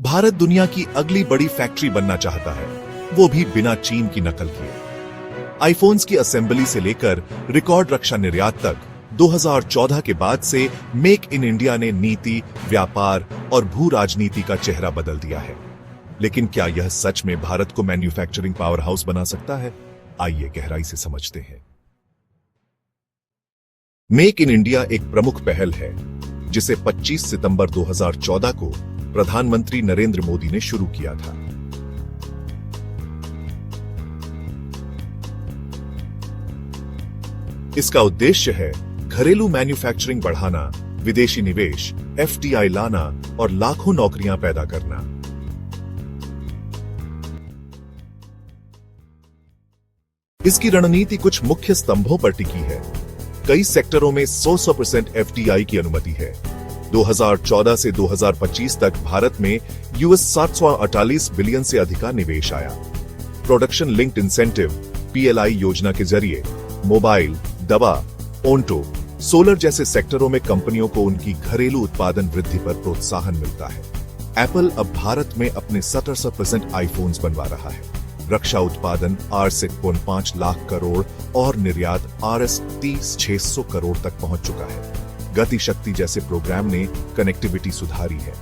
भारत दुनिया की अगली बड़ी फैक्ट्री बनना चाहता है, वो भी बिना चीन की नकल किए। आईफोन्स की असेंबली से लेकर रिकॉर्ड रक्षा निर्यात तक 2014 के बाद से मेक इन इंडिया ने नीति, व्यापार और भू राजनीति का चेहरा बदल दिया है। लेकिन क्या यह सच में भारत को मैन्युफैक्चरिंग पावर हाउस बना सकता है? आइए गहराई से समझते हैं। मेक इन इंडिया एक प्रमुख पहल है जिसे 25 सितंबर 2014 को प्रधानमंत्री नरेंद्र मोदी ने शुरू किया था। इसका उद्देश्य है घरेलू मैन्युफैक्चरिंग बढ़ाना, विदेशी निवेश, एफडीआई लाना और लाखों नौकरियां पैदा करना। इसकी रणनीति कुछ मुख्य स्तंभों पर टिकी है। कई सेक्टरों में 100% एफडीआई की अनुमति है। 2014 से 2025 तक भारत में यूएस 748 बिलियन से अधिक का निवेश आया। प्रोडक्शन लिंक्ड इंसेंटिव पीएलआई योजना के जरिए मोबाइल, दवा, ऑटो, सोलर जैसे सेक्टरों में कंपनियों को उनकी घरेलू उत्पादन वृद्धि पर प्रोत्साहन मिलता है। एप्पल अब भारत में अपने 17% आईफोन्स बनवा रहा है। रक्षा उत्पादन R6.5 लाख करोड़ और निर्यात RS30-600 करोड़ तक पहुंच चुका है। गति शक्ति जैसे प्रोग्राम ने कनेक्टिविटी सुधारी है।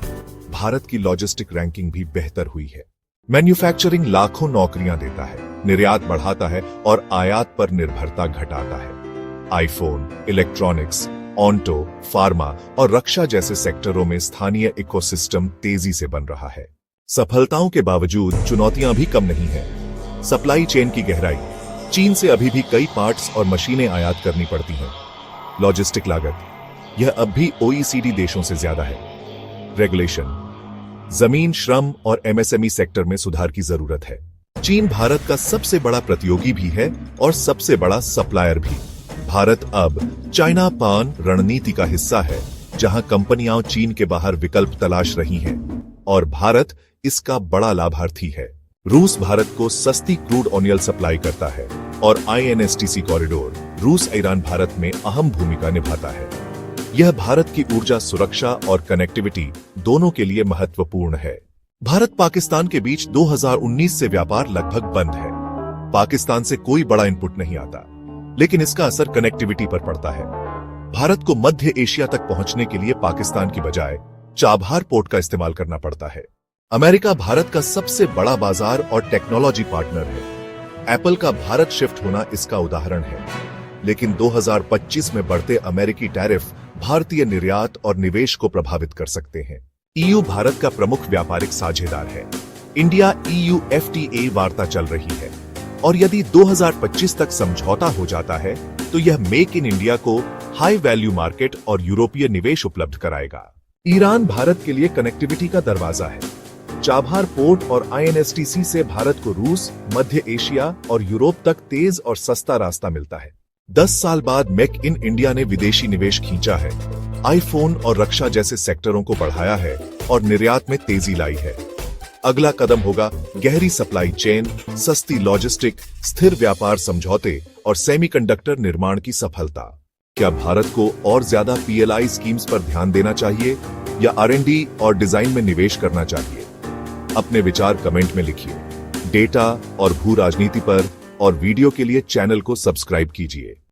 भारत की लॉजिस्टिक रैंकिंग भी बेहतर हुई है। मैन्युफैक्चरिंग लाखों नौकरियां देता है, निर्यात बढ़ाता है और आयात पर निर्भरता घटाता है। आईफोन, इलेक्ट्रॉनिक्स, ऑटो, फार्मा और रक्षा जैसे सेक्टरों में स्थानीय इकोसिस्टम तेजी से बन रहा है। सफलताओं के बावजूद चुनौतियां भी कम नहीं है। सप्लाई चेन की गहराई, चीन से अभी भी कई पार्ट्स और मशीनें आयात करनी पड़ती हैं। लॉजिस्टिक लागत, यह अब भी ओईसीडी देशों से ज्यादा है। रेगुलेशन, जमीन, श्रम और एमएसएमई सेक्टर में सुधार की जरूरत है। चीन भारत का सबसे बड़ा प्रतियोगी भी है और सबसे बड़ा सप्लायर भी। भारत अब चाइना पान रणनीति का हिस्सा है, जहां कंपनियां चीन के बाहर विकल्प तलाश रही हैं और भारत इसका बड़ा लाभार्थी है। रूस भारत को सस्ती क्रूड ऑयल सप्लाई करता है और आईएनएसटीसी कॉरिडोर रूस ईरान भारत में अहम भूमिका निभाता है। यह भारत की ऊर्जा सुरक्षा और कनेक्टिविटी दोनों के लिए महत्वपूर्ण है। भारत पाकिस्तान के बीच 2019 से व्यापार लगभग बंद है। पाकिस्तान से कोई बड़ा इनपुट नहीं आता, लेकिन इसका असर कनेक्टिविटी पर पड़ता है। भारत को मध्य एशिया तक पहुंचने के लिए पाकिस्तान की बजाय चाबहार पोर्ट का इस्तेमाल करना पड़ता है। अमेरिका भारत का सबसे बड़ा बाजार और टेक्नोलॉजी पार्टनर है। एप्पल का भारत शिफ्ट होना इसका उदाहरण है। लेकिन 2025 में बढ़ते अमेरिकी टैरिफ भारतीय निर्यात और निवेश को प्रभावित कर सकते हैं। ईयू भारत का प्रमुख व्यापारिक साझेदार है। इंडिया ईयू एफटीए वार्ता चल रही है और यदि 2025 तक समझौता हो जाता है तो यह मेक इन इंडिया को हाई वैल्यू मार्केट और यूरोपीय निवेश उपलब्ध कराएगा। ईरान भारत के लिए कनेक्टिविटी का दरवाजा है। चाबहार पोर्ट और आईएनएसटीसी से भारत को रूस, मध्य एशिया और यूरोप तक तेज और सस्ता रास्ता मिलता है। 10 साल बाद मेक इन इंडिया ने विदेशी निवेश खींचा है, आईफोन और रक्षा जैसे सेक्टरों को बढ़ाया है और निर्यात में तेजी लाई है। अगला कदम होगा गहरी सप्लाई चेन, सस्ती लॉजिस्टिक, स्थिर व्यापार समझौते और सेमीकंडक्टर निर्माण की सफलता। क्या भारत को और ज्यादा पीएलआई स्कीम्स पर ध्यान देना चाहिए या आरएनडी और डिजाइन में निवेश करना चाहिए? अपने विचार कमेंट में लिखिए। डेटा और भू राजनीति पर और वीडियो के लिए चैनल को सब्सक्राइब कीजिए।